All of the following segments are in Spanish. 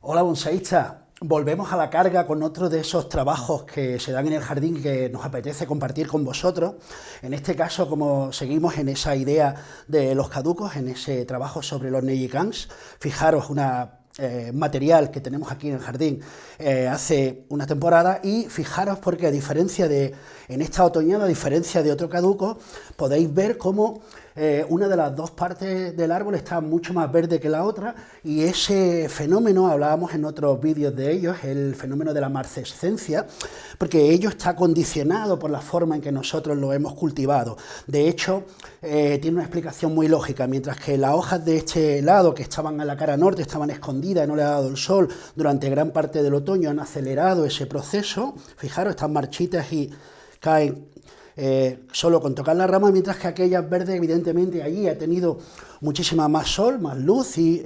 Hola bonsaístas, volvemos a la carga con otro de esos trabajos que se dan en el jardín que nos apetece compartir con vosotros. En este caso, como seguimos en esa idea de los caducos, en ese trabajo sobre los Neyikans, fijaros material que tenemos aquí en el jardín hace una temporada y fijaros porque a diferencia de, en esta otoñada, a diferencia de otro caduco, podéis ver cómo una de las dos partes del árbol está mucho más verde que la otra y ese fenómeno, hablábamos en otros vídeos de ellos, el fenómeno de la marcescencia, porque ello está condicionado por la forma en que nosotros lo hemos cultivado. De hecho, tiene una explicación muy lógica, mientras que las hojas de este lado, que estaban a la cara norte, estaban escondidas y no le ha dado el sol durante gran parte del otoño, han acelerado ese proceso. Fijaros, están marchitas y caen solo con tocar la rama, mientras que aquellas verdes, evidentemente, allí ha tenido muchísima más sol, más luz y,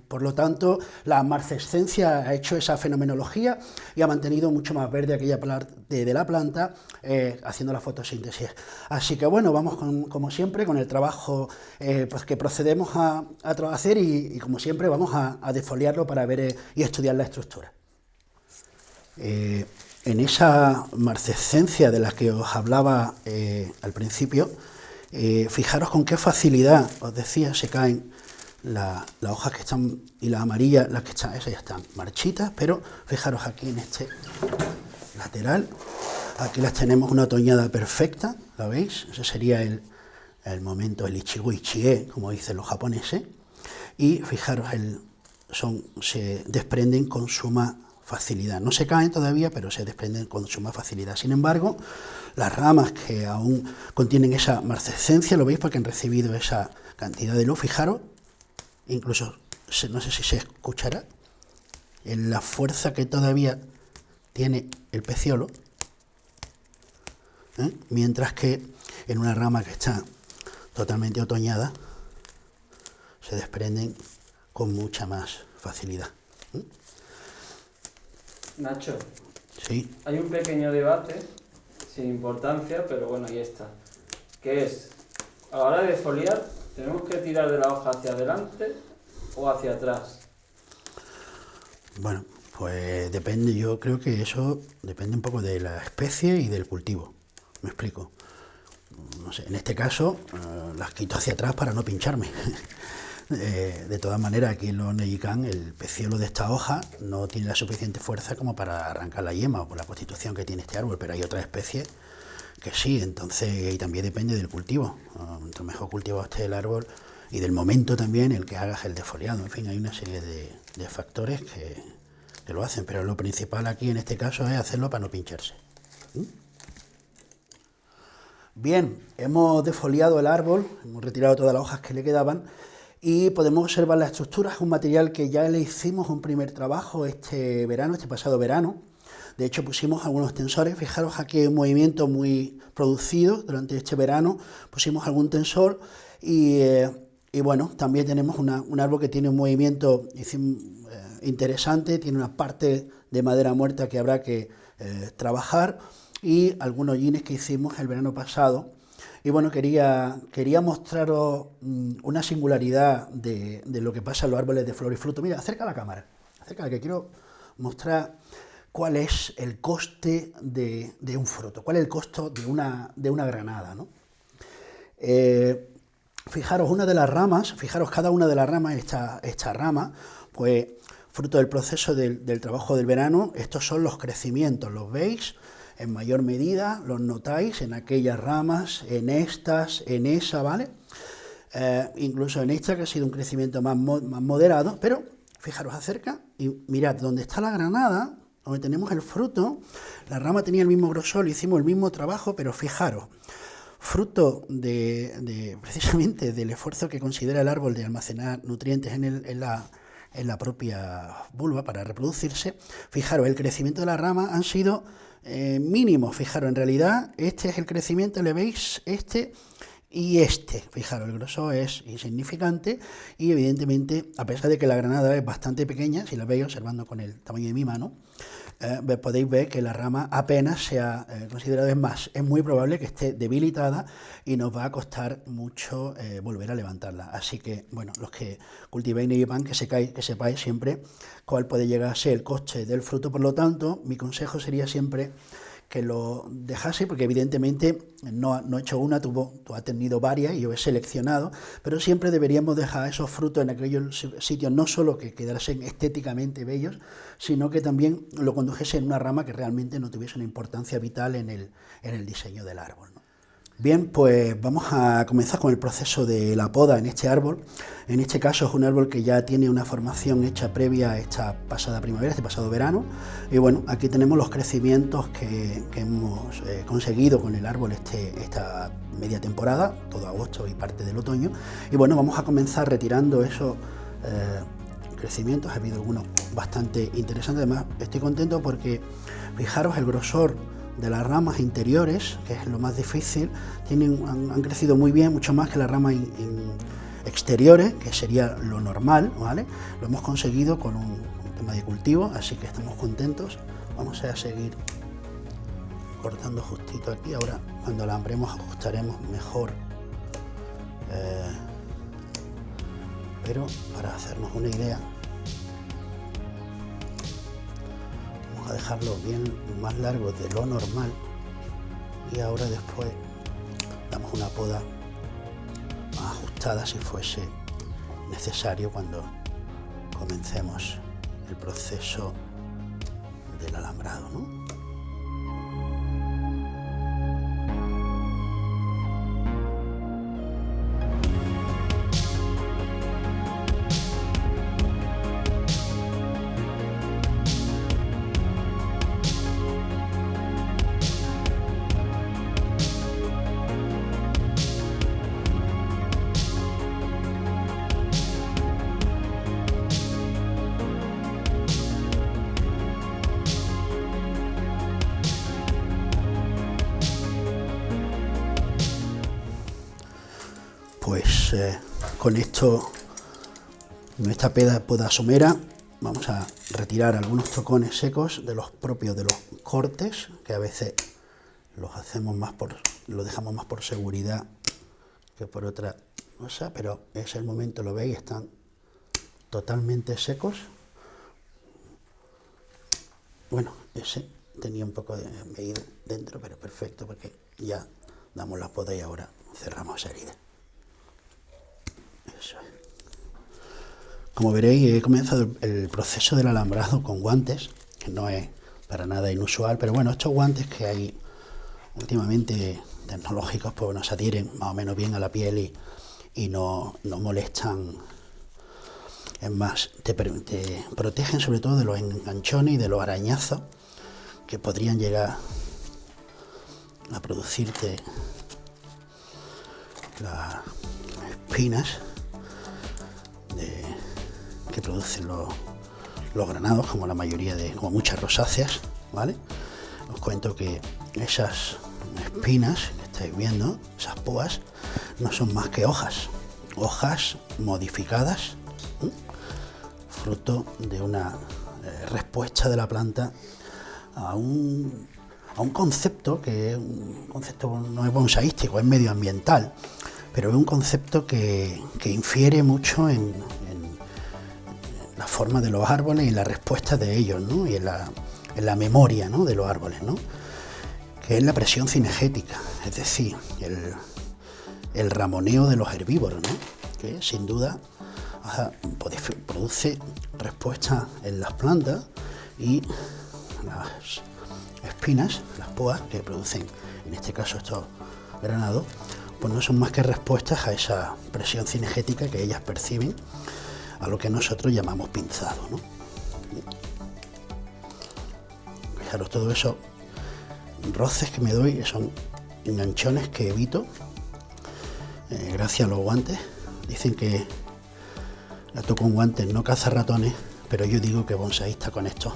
por lo tanto, la marcescencia ha hecho esa fenomenología y ha mantenido mucho más verde aquella parte de la planta, haciendo la fotosíntesis. Así que, bueno, vamos como siempre con el trabajo pues que procedemos a hacer y, como siempre, vamos a desfoliarlo para ver y estudiar la estructura. En esa marcescencia de la que os hablaba al principio, fijaros con qué facilidad, os decía, se caen las hojas que están, y las amarillas, las que están, esas ya están marchitas, pero fijaros aquí en este lateral, aquí las tenemos una otoñada perfecta, ¿la veis? Ese sería el momento, el ichigo-ichie, como dicen los japoneses, y fijaros, se desprenden con suma facilidad. No se caen todavía, pero se desprenden con suma facilidad. Sin embargo, las ramas que aún contienen esa marcescencia, lo veis porque han recibido esa cantidad de luz. Fijaros, incluso, no sé si se escuchará, en la fuerza que todavía tiene el peciolo, mientras que en una rama que está totalmente otoñada, se desprenden con mucha más facilidad. Nacho, Sí. hay un pequeño debate, sin importancia, pero bueno, ahí está. Que es, a la hora de foliar, ¿tenemos que tirar de la hoja hacia adelante o hacia atrás? Bueno, pues depende, yo creo que eso depende un poco de la especie y del cultivo. Me explico. No sé, en este caso las quito hacia atrás para no pincharme. De todas maneras, aquí en los Neyikan, el peciolo de esta hoja no tiene la suficiente fuerza como para arrancar la yema o por la constitución que tiene este árbol, pero hay otras especies que sí, entonces, y también depende del cultivo. Cuanto mejor cultivado esté el árbol y del momento también el que hagas el defoliado. En fin, hay una serie de factores que lo hacen, pero lo principal aquí en este caso es hacerlo para no pincharse. Bien, hemos defoliado el árbol, hemos retirado todas las hojas que le quedaban y podemos observar la estructura. Es un material que ya le hicimos un primer trabajo este pasado verano. De hecho, pusimos algunos tensores. Fijaros aquí hay un movimiento muy producido durante este verano. Pusimos algún tensor y bueno, también tenemos un árbol que tiene un movimiento interesante, tiene una parte de madera muerta que habrá que trabajar y algunos hollines que hicimos el verano pasado. Y bueno, quería mostraros una singularidad de lo que pasa en los árboles de flor y fruto. Mira, acerca la cámara, acerca, que quiero mostrar cuál es el coste de un fruto, cuál es el costo de una granada, ¿no? Fijaros, una de las ramas, fijaros cada una de las ramas, esta rama, pues fruto del proceso del trabajo del verano, estos son los crecimientos, ¿los veis? En mayor medida los notáis en aquellas ramas, en estas, en esa, ¿vale? Incluso en esta que ha sido un crecimiento más moderado, pero fijaros acerca y mirad, donde está la granada, donde tenemos el fruto, la rama tenía el mismo grosor, hicimos el mismo trabajo, pero fijaros, fruto precisamente del esfuerzo que considera el árbol de almacenar nutrientes en la propia vulva para reproducirse, fijaros, el crecimiento de la rama han sido mínimos. Fijaros, en realidad este es el crecimiento, le veis, este y este, fijaros, el grosor es insignificante y evidentemente, a pesar de que la granada es bastante pequeña, si la veis observando con el tamaño de mi mano, podéis ver que la rama apenas se ha considerado. Es más, es muy probable que esté debilitada y nos va a costar mucho volver a levantarla. Así que, bueno, los que cultivéis Neopan, que sepáis siempre cuál puede llegar a ser el coste del fruto. Por lo tanto, mi consejo sería siempre que lo dejase, porque evidentemente no he hecho una, tú has tenido varias y yo he seleccionado, pero siempre deberíamos dejar esos frutos en aquellos sitios, no solo que quedasen estéticamente bellos, sino que también lo condujese en una rama que realmente no tuviese una importancia vital en el diseño del árbol, ¿no? Bien, pues vamos a comenzar con el proceso de la poda en este árbol. En este caso es un árbol que ya tiene una formación hecha previa a esta pasada primavera, este pasado verano. Y bueno, aquí tenemos los crecimientos que hemos conseguido con el árbol esta media temporada, todo agosto y parte del otoño. Y bueno, vamos a comenzar retirando esos crecimientos. Ha habido algunos bastante interesantes. Además, estoy contento porque fijaros el grosor de las ramas interiores, que es lo más difícil, han crecido muy bien, mucho más que las ramas exteriores, que sería lo normal, ¿vale? Lo hemos conseguido con un tema de cultivo, así que estamos contentos. Vamos a seguir cortando justito aquí. Ahora, cuando alambremos, ajustaremos mejor. Pero para hacernos una idea, a dejarlo bien más largo de lo normal y ahora después damos una poda más ajustada si fuese necesario cuando comencemos el proceso del alambrado, ¿no? Pues con esto, con esta poda somera, vamos a retirar algunos tocones secos de los propios de los cortes, que a veces los hacemos lo dejamos más por seguridad que por otra cosa, pero es el momento, lo veis, están totalmente secos. Bueno, ese tenía un poco de meído dentro, pero perfecto, porque ya damos la poda y ahora cerramos esa herida. Eso es. Como veréis, he comenzado el proceso del alambrado con guantes, que no es para nada inusual, pero bueno, estos guantes que hay últimamente tecnológicos, pues nos adhieren más o menos bien a la piel y no molestan. Es más, te protegen sobre todo de los enganchones y de los arañazos que podrían llegar a producirte las espinas que producen los granados, como la mayoría como muchas rosáceas, ¿vale? Os cuento que esas espinas que estáis viendo, esas púas, no son más que hojas modificadas, fruto de una respuesta de la planta a un concepto que es un concepto no es bonsaístico, es medioambiental, pero es un concepto que infiere mucho en la forma de los árboles y la respuesta de ellos, ¿no? Y en la memoria, ¿no?, de los árboles, ¿no?, que es la presión cinegética, es decir, el ramoneo de los herbívoros, ¿no?, que sin duda produce respuesta en las plantas, y las espinas, las púas que producen, en este caso estos granados, pues no son más que respuestas a esa presión cinegética que ellas perciben, a lo que nosotros llamamos pinzado, ¿no? Fijaros, todos esos roces que me doy son enganchones que evito gracias a los guantes. Dicen que gato con guantes no caza ratones, pero yo digo que bonsaísta con esto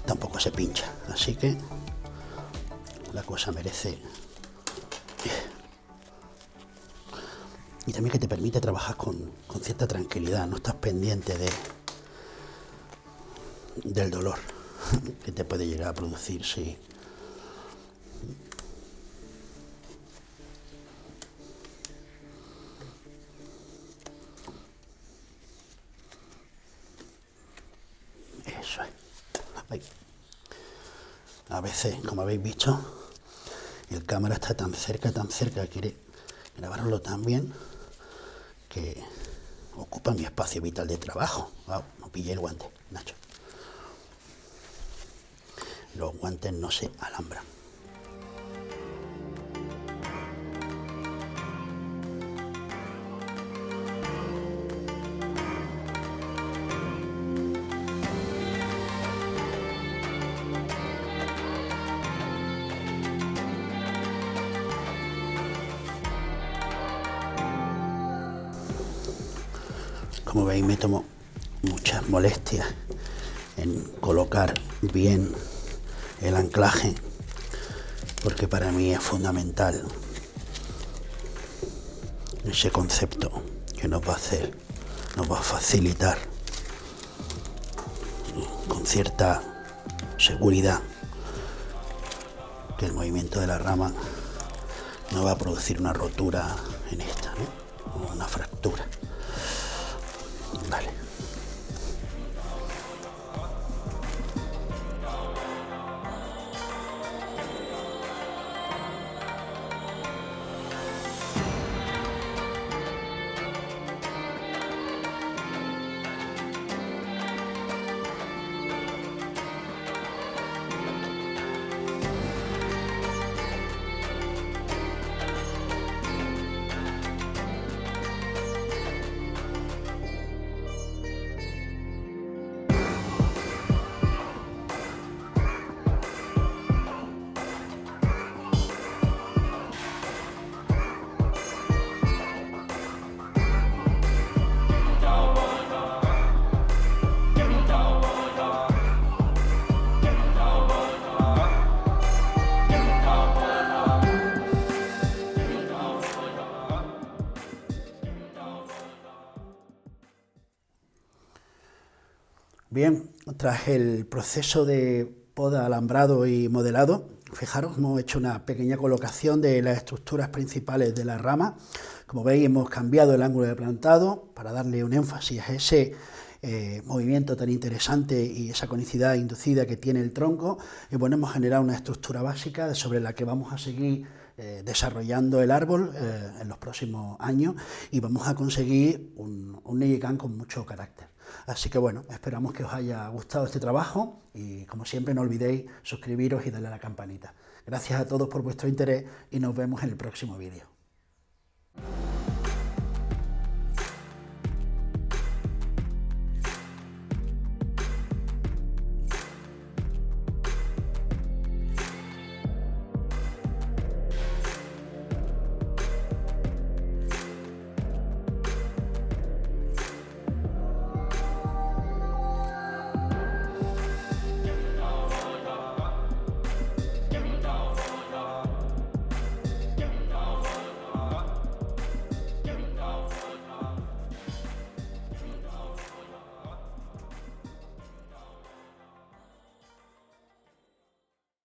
tampoco se pincha, así que la cosa merece. Y también que te permite trabajar con cierta tranquilidad, no estás pendiente del dolor. que te puede llegar a producir, sí. Eso es. Ahí. A veces, como habéis visto, el cámara está tan cerca, quiere grabarlo tan bien que ocupa mi espacio vital de trabajo. Wow, no pillé el guante, Nacho. Los guantes no se alambran. Como veis, me tomo muchas molestias en colocar bien el anclaje, porque para mí es fundamental ese concepto que nos va a facilitar con cierta seguridad que el movimiento de la rama no va a producir una rotura en esta, ¿no? O una fractura. Vale. Bien, tras el proceso de poda, alambrado y modelado, fijaros, hemos hecho una pequeña colocación de las estructuras principales de la rama. Como veis, hemos cambiado el ángulo de plantado para darle un énfasis a ese movimiento tan interesante y esa conicidad inducida que tiene el tronco. Y bueno, hemos generado una estructura básica sobre la que vamos a seguir desarrollando el árbol en los próximos años y vamos a conseguir un Neyikan con mucho carácter. Así que bueno, esperamos que os haya gustado este trabajo y como siempre no olvidéis suscribiros y darle a la campanita. Gracias a todos por vuestro interés y nos vemos en el próximo vídeo.